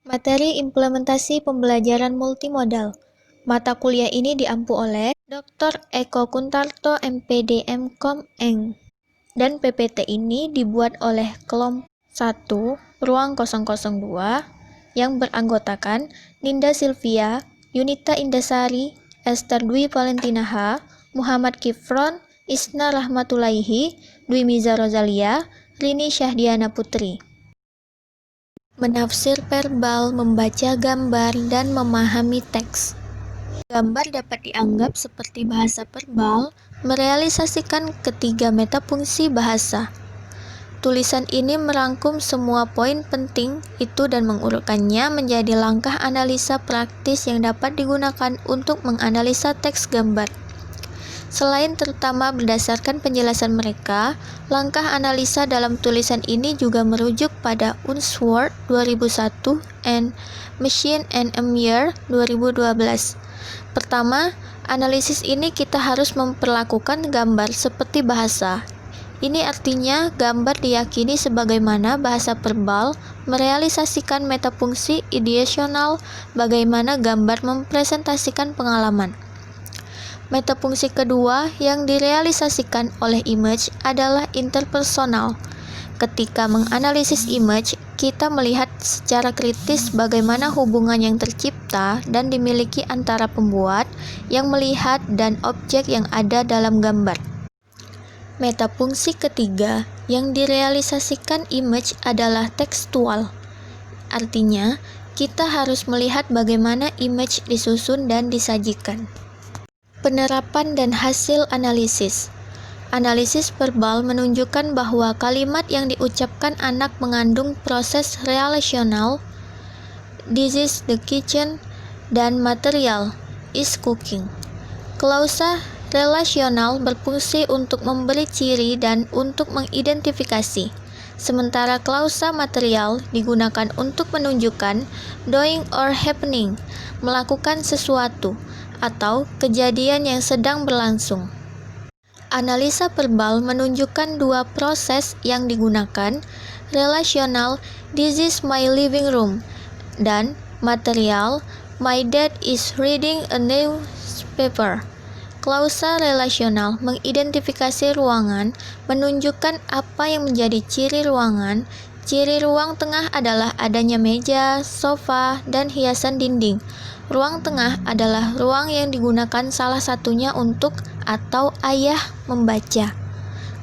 Materi implementasi pembelajaran multimodal. Mata kuliah ini diampu oleh Dr. Eko Kuntarto MPD MKom Eng. Dan PPT ini dibuat oleh kelompok 1 Ruang 002 yang beranggotakan Ninda Silvia, Yunita Indasari, Esther Dwi Valentina H, Muhammad Kifron, Isna Rahmatulaihi, Dwi Miza Rozalia, Rini Syahdiana Putri. Menafsir verbal, membaca gambar, dan memahami teks. Gambar dapat dianggap seperti bahasa verbal, merealisasikan ketiga metafungsi bahasa. Tulisan ini merangkum semua poin penting itu dan mengurutkannya menjadi langkah analisa praktis yang dapat digunakan untuk menganalisa teks gambar. Selain terutama berdasarkan penjelasan mereka, langkah analisa dalam tulisan ini juga merujuk pada Unsworth 2001 and Machine and Amir 2012. Pertama, analisis ini kita harus memperlakukan gambar seperti bahasa. Ini artinya gambar diyakini sebagaimana bahasa verbal merealisasikan metafungsi ideasional, bagaimana gambar mempresentasikan pengalaman. Metafungsi kedua yang direalisasikan oleh image adalah interpersonal. Ketika menganalisis image, kita melihat secara kritis bagaimana hubungan yang tercipta dan dimiliki antara pembuat, yang melihat, dan objek yang ada dalam gambar. Metafungsi ketiga yang direalisasikan image adalah tekstual. Artinya, kita harus melihat bagaimana image disusun dan disajikan. Penerapan dan hasil analisis. Analisis verbal menunjukkan bahwa kalimat yang diucapkan anak mengandung proses relasional, "This is the kitchen," dan material, "is cooking." Klausa relasional berfungsi untuk memberi ciri dan untuk mengidentifikasi, sementara klausa material digunakan untuk menunjukkan doing or happening, melakukan sesuatu, atau kejadian yang sedang berlangsung. Analisa verbal menunjukkan dua proses yang digunakan, relasional, "This is my living room," dan material, "My dad is reading a newspaper." Klausa relasional mengidentifikasi ruangan, menunjukkan apa yang menjadi ciri ruangan. Ciri ruang tengah adalah adanya meja, sofa, dan hiasan dinding. Ruang tengah adalah ruang yang digunakan salah satunya untuk atau ayah membaca.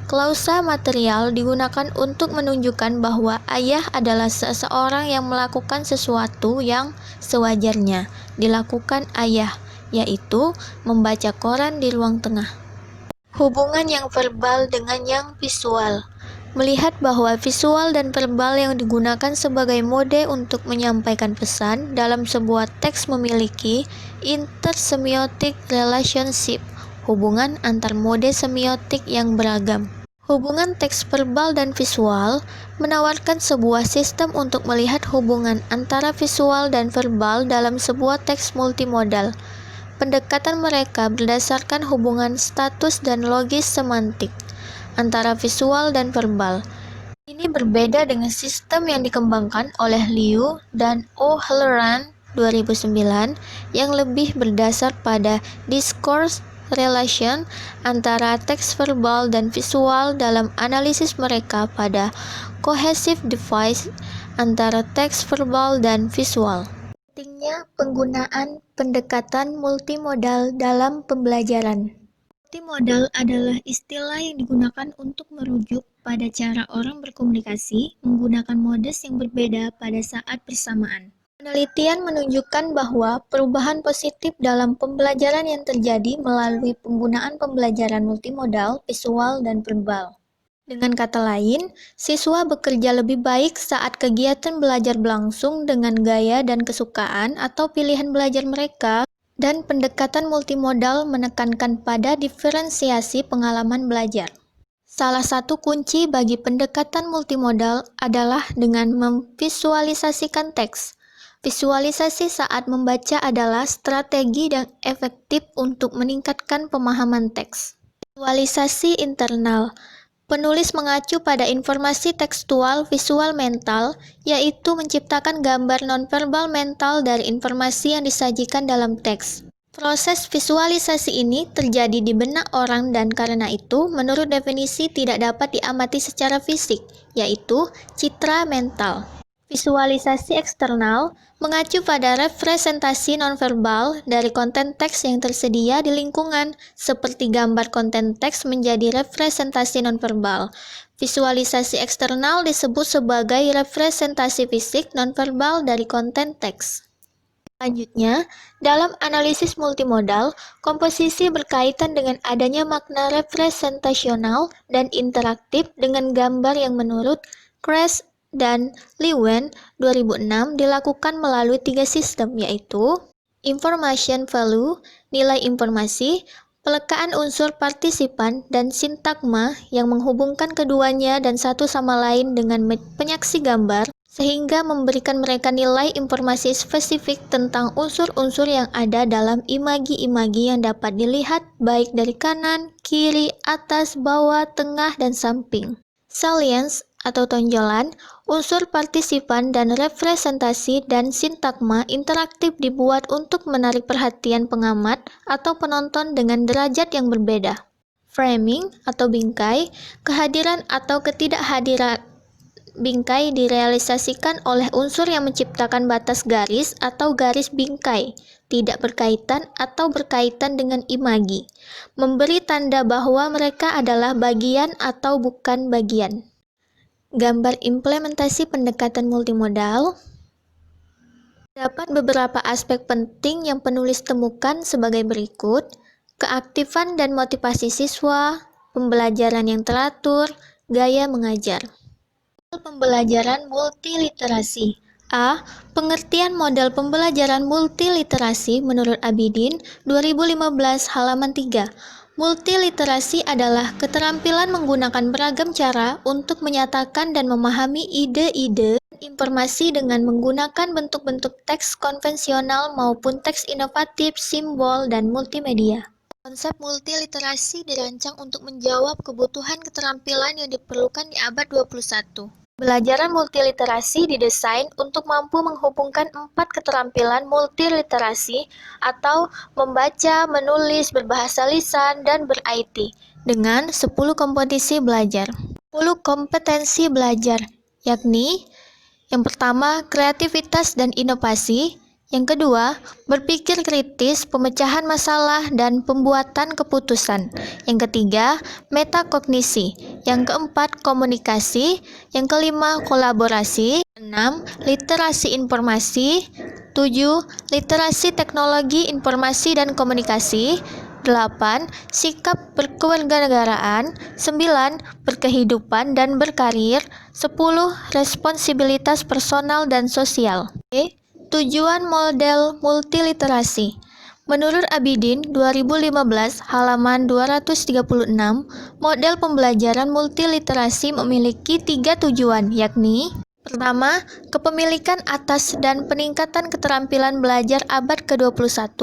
Klausa material digunakan untuk menunjukkan bahwa ayah adalah seseorang yang melakukan sesuatu yang sewajarnya dilakukan ayah, yaitu membaca koran di ruang tengah. Hubungan yang verbal dengan yang visual. Melihat bahwa visual dan verbal yang digunakan sebagai mode untuk menyampaikan pesan dalam sebuah teks memiliki intersemiotic relationship, hubungan antar mode semiotik yang beragam. Hubungan teks verbal dan visual menawarkan sebuah sistem untuk melihat hubungan antara visual dan verbal dalam sebuah teks multimodal. Pendekatan mereka berdasarkan hubungan status dan logis semantik antara visual dan verbal. Ini berbeda dengan sistem yang dikembangkan oleh Liu dan O'Halloran 2009 yang lebih berdasar pada discourse relation antara teks verbal dan visual dalam analisis mereka pada cohesive device antara teks verbal dan visual. Pentingnya penggunaan pendekatan multimodal dalam pembelajaran. Multimodal adalah istilah yang digunakan untuk merujuk pada cara orang berkomunikasi menggunakan modes yang berbeda pada saat bersamaan. Penelitian menunjukkan bahwa perubahan positif dalam pembelajaran yang terjadi melalui penggunaan pembelajaran multimodal, visual, dan verbal. Dengan kata lain, siswa bekerja lebih baik saat kegiatan belajar berlangsung dengan gaya dan kesukaan atau pilihan belajar mereka, dan pendekatan multimodal menekankan pada diferensiasi pengalaman belajar. Salah satu kunci bagi pendekatan multimodal adalah dengan memvisualisasikan teks. Visualisasi saat membaca adalah strategi yang efektif untuk meningkatkan pemahaman teks. Visualisasi internal. Penulis mengacu pada informasi tekstual visual mental, yaitu menciptakan gambar nonverbal mental dari informasi yang disajikan dalam teks. Proses visualisasi ini terjadi di benak orang dan karena itu, menurut definisi tidak dapat diamati secara fisik, yaitu citra mental. Visualisasi eksternal mengacu pada representasi nonverbal dari konten teks yang tersedia di lingkungan, seperti gambar konten teks menjadi representasi nonverbal. Visualisasi eksternal disebut sebagai representasi fisik nonverbal dari konten teks. Selanjutnya, dalam analisis multimodal, komposisi berkaitan dengan adanya makna representasional dan interaktif dengan gambar yang menurut Kress dan Leeuwen 2006 dilakukan melalui 3 sistem, yaitu information value, nilai informasi, pelekaan unsur partisipan, dan sintagma yang menghubungkan keduanya dan satu sama lain dengan penyaksi gambar, sehingga memberikan mereka nilai informasi spesifik tentang unsur-unsur yang ada dalam imagi-imagi yang dapat dilihat baik dari kanan, kiri, atas, bawah, tengah, dan samping. Salience atau tonjolan, unsur partisipan dan representasi dan sintagma interaktif dibuat untuk menarik perhatian pengamat atau penonton dengan derajat yang berbeda. Framing atau bingkai, kehadiran atau ketidakhadiran bingkai direalisasikan oleh unsur yang menciptakan batas garis atau garis bingkai, tidak berkaitan atau berkaitan dengan imagi, memberi tanda bahwa mereka adalah bagian atau bukan bagian. Gambar implementasi pendekatan multimodal. Dapat beberapa aspek penting yang penulis temukan sebagai berikut: keaktifan dan motivasi siswa, pembelajaran yang teratur, gaya mengajar. Pembelajaran multiliterasi. A. Pengertian model pembelajaran multiliterasi menurut Abidin 2015 halaman 3. Multiliterasi adalah keterampilan menggunakan beragam cara untuk menyatakan dan memahami ide-ide dan informasi dengan menggunakan bentuk-bentuk teks konvensional maupun teks inovatif, simbol, dan multimedia. Konsep multiliterasi dirancang untuk menjawab kebutuhan keterampilan yang diperlukan di abad 21. Pembelajaran multiliterasi didesain untuk mampu menghubungkan 4 keterampilan multiliterasi atau membaca, menulis, berbahasa lisan, dan ber-IT dengan 10 kompetensi belajar. 10 kompetensi belajar, yakni yang pertama, kreativitas dan inovasi. Yang kedua, berpikir kritis, pemecahan masalah, dan pembuatan keputusan. Yang ketiga, metakognisi. Yang keempat, komunikasi. Yang kelima, kolaborasi. 6. Literasi informasi. 7. Literasi teknologi informasi dan komunikasi. 8. Sikap berkewarganegaraan. 9. Berkehidupan dan berkarir. 10. Responsibilitas personal dan sosial. Tujuan model multiliterasi. Menurut Abidin 2015 halaman 236, model pembelajaran multiliterasi memiliki 3 tujuan, yakni: pertama, kepemilikan atas dan peningkatan keterampilan belajar abad ke-21.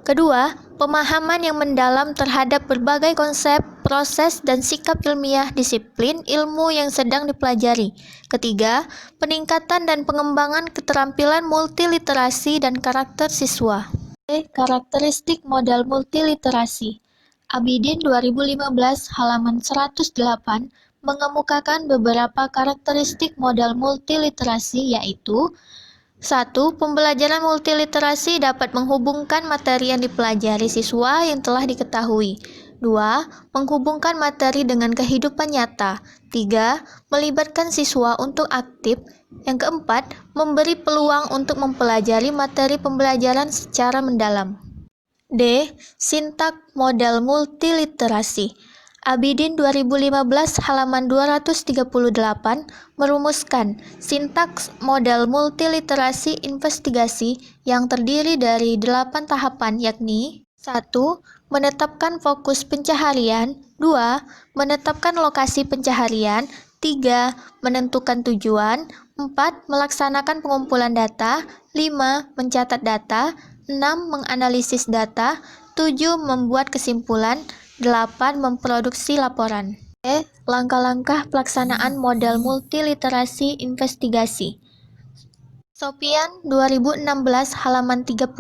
Kedua, pemahaman yang mendalam terhadap berbagai konsep, proses, dan sikap ilmiah disiplin ilmu yang sedang dipelajari. Ketiga, peningkatan dan pengembangan keterampilan multiliterasi dan karakter siswa. Karakteristik model multiliterasi. Abidin 2015 halaman 108 mengemukakan beberapa karakteristik model multiliterasi, yaitu: 1. Pembelajaran multiliterasi dapat menghubungkan materi yang dipelajari siswa yang telah diketahui. 2. Menghubungkan materi dengan kehidupan nyata. 3. Melibatkan siswa untuk aktif. Yang keempat, memberi peluang untuk mempelajari materi pembelajaran secara mendalam. D. Sintak model multiliterasi. Abidin 2015 halaman 238 merumuskan sintaks model multiliterasi investigasi yang terdiri dari 8 tahapan, yakni: 1. Menetapkan fokus pencaharian. 2. Menetapkan lokasi pencaharian. 3. Menentukan tujuan. 4. Melaksanakan pengumpulan data. 5. Mencatat data. 6. Menganalisis data. 7. Membuat kesimpulan. 8. Memproduksi laporan. Langkah-langkah pelaksanaan model multiliterasi investigasi. Sopian 2016 halaman 30,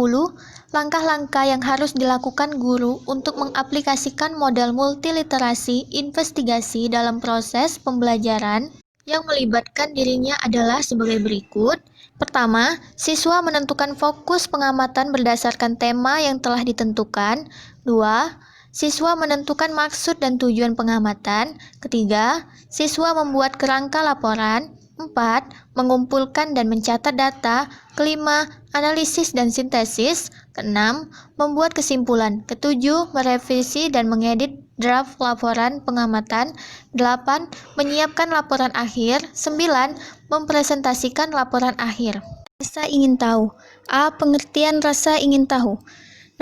langkah-langkah yang harus dilakukan guru untuk mengaplikasikan model multiliterasi investigasi dalam proses pembelajaran yang melibatkan dirinya adalah sebagai berikut. Pertama, siswa menentukan fokus pengamatan berdasarkan tema yang telah ditentukan. Dua, siswa menentukan maksud dan tujuan pengamatan. Ketiga, siswa membuat kerangka laporan. 4. Mengumpulkan dan mencatat data. Kelima, analisis dan sintesis. Keenam, membuat kesimpulan. Ketujuh, merevisi dan mengedit draft laporan pengamatan. 8. Menyiapkan laporan akhir. 9. Mempresentasikan laporan akhir. Rasa ingin tahu. A. Pengertian rasa ingin tahu.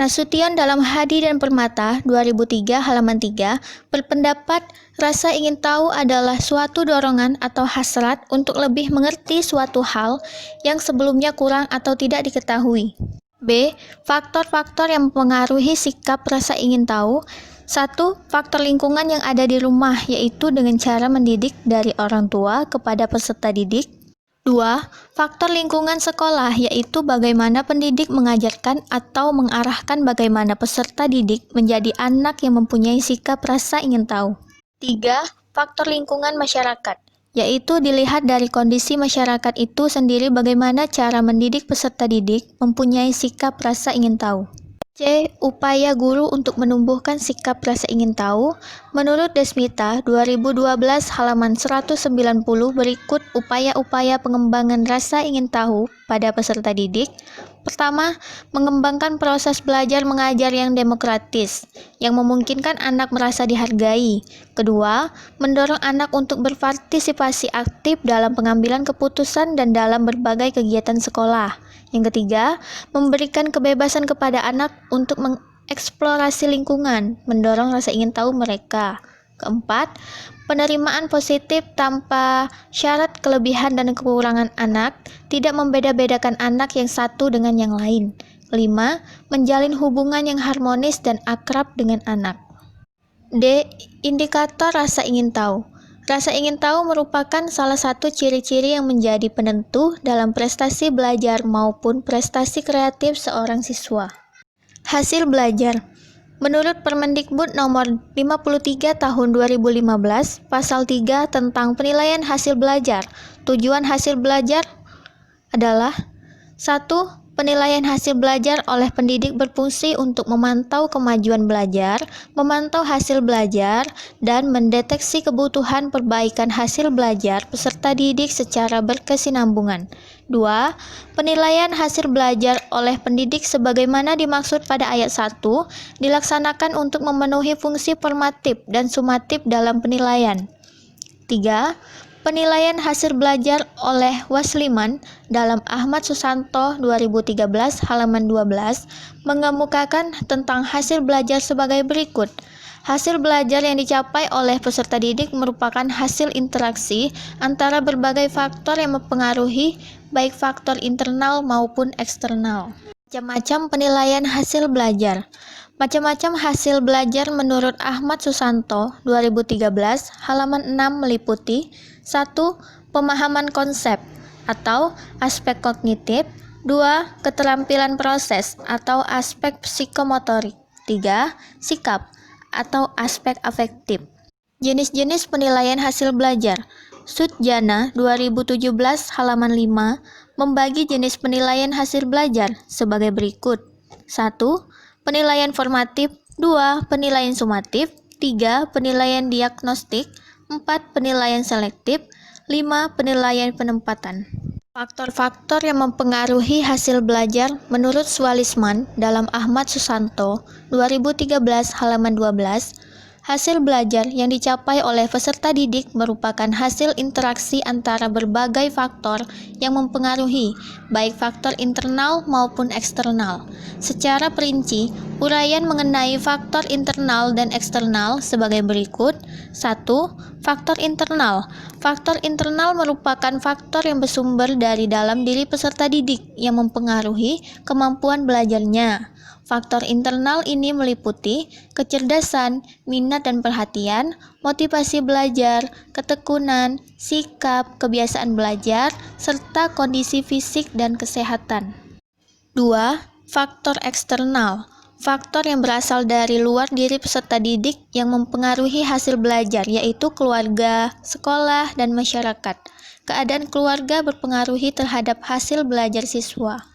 Nasution dalam Hadi dan Permata 2003 halaman 3 berpendapat rasa ingin tahu adalah suatu dorongan atau hasrat untuk lebih mengerti suatu hal yang sebelumnya kurang atau tidak diketahui. B. Faktor-faktor yang mempengaruhi sikap rasa ingin tahu. 1. Faktor lingkungan yang ada di rumah, yaitu dengan cara mendidik dari orang tua kepada peserta didik. 2. Faktor lingkungan sekolah, yaitu bagaimana pendidik mengajarkan atau mengarahkan bagaimana peserta didik menjadi anak yang mempunyai sikap rasa ingin tahu. 3. Faktor lingkungan masyarakat, yaitu dilihat dari kondisi masyarakat itu sendiri bagaimana cara mendidik peserta didik mempunyai sikap rasa ingin tahu. C. Upaya guru untuk menumbuhkan sikap rasa ingin tahu. Menurut Desmita 2012 halaman 190 berikut upaya-upaya pengembangan rasa ingin tahu pada peserta didik. Pertama, mengembangkan proses belajar mengajar yang demokratis, yang memungkinkan anak merasa dihargai. Kedua, mendorong anak untuk berpartisipasi aktif dalam pengambilan keputusan dan dalam berbagai kegiatan sekolah. Yang ketiga, memberikan kebebasan kepada anak untuk mengeksplorasi lingkungan, mendorong rasa ingin tahu mereka. Keempat, penerimaan positif tanpa syarat kelebihan dan kekurangan anak, tidak membeda-bedakan anak yang satu dengan yang lain. Kelima, menjalin hubungan yang harmonis dan akrab dengan anak. D. Indikator rasa ingin tahu. Rasa ingin tahu merupakan salah satu ciri-ciri yang menjadi penentu dalam prestasi belajar maupun prestasi kreatif seorang siswa. Hasil belajar. Menurut Permendikbud nomor 53 tahun 2015, pasal 3 tentang penilaian hasil belajar. Tujuan hasil belajar adalah 1. Penilaian hasil belajar oleh pendidik berfungsi untuk memantau kemajuan belajar, memantau hasil belajar, dan mendeteksi kebutuhan perbaikan hasil belajar peserta didik secara berkesinambungan. 2. Penilaian hasil belajar oleh pendidik sebagaimana dimaksud pada ayat 1 dilaksanakan untuk memenuhi fungsi formatif dan sumatif dalam penilaian. 3. Penilaian hasil belajar oleh Wasliman dalam Ahmad Susanto 2013 halaman 12 mengemukakan tentang hasil belajar sebagai berikut. Hasil belajar yang dicapai oleh peserta didik merupakan hasil interaksi antara berbagai faktor yang mempengaruhi, baik faktor internal maupun eksternal. Macam-macam penilaian hasil belajar. Macam-macam hasil belajar menurut Ahmad Susanto 2013 halaman 6 meliputi 1. Pemahaman konsep atau aspek kognitif. 2. Keterampilan proses atau aspek psikomotorik. 3. Sikap atau aspek afektif. Jenis-jenis penilaian hasil belajar. Sudjana 2017 halaman 5 membagi jenis penilaian hasil belajar sebagai berikut. 1. Penilaian formatif. 2. Penilaian sumatif. 3. Penilaian diagnostik. 4. Penilaian selektif. 5. Penilaian penempatan. Faktor-faktor yang mempengaruhi hasil belajar menurut Swalisman dalam Ahmad Susanto 2013 halaman 12. Hasil belajar yang dicapai oleh peserta didik merupakan hasil interaksi antara berbagai faktor yang mempengaruhi, baik faktor internal maupun eksternal. Secara perinci, uraian mengenai faktor internal dan eksternal sebagai berikut. 1. Faktor internal. Faktor internal merupakan faktor yang bersumber dari dalam diri peserta didik yang mempengaruhi kemampuan belajarnya. Faktor internal ini meliputi kecerdasan, minat dan perhatian, motivasi belajar, ketekunan, sikap, kebiasaan belajar, serta kondisi fisik dan kesehatan. 2. Faktor eksternal. Faktor yang berasal dari luar diri peserta didik yang mempengaruhi hasil belajar, yaitu keluarga, sekolah, dan masyarakat. Keadaan keluarga berpengaruhi terhadap hasil belajar siswa.